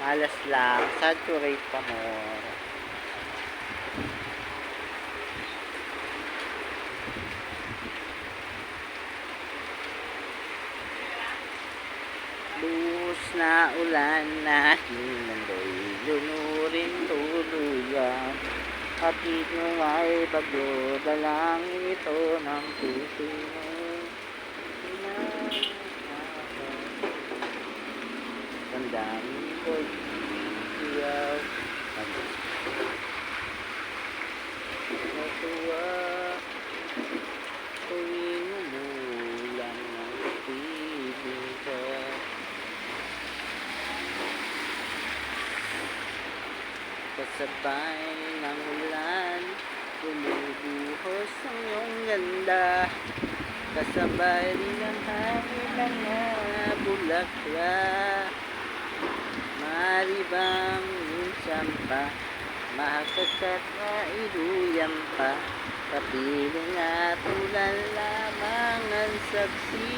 Malas lang, saturate pa more. Buhos na ulan na hinandoy, lunurin tuluyan. Kapit mo ay bagyo, dalangin ito ng puso mo. Tandaan ko'y iyaw, natuwa, tuwing umulan ng pibig ka. Kasabay ng ulan, bumubuhos ang iyong ganda. Kasabay rin ang hangin ng mga bulaklak. Maaari bang minsan pa makakat na iluyan pa, kapiling at ulan lamang ang saksi.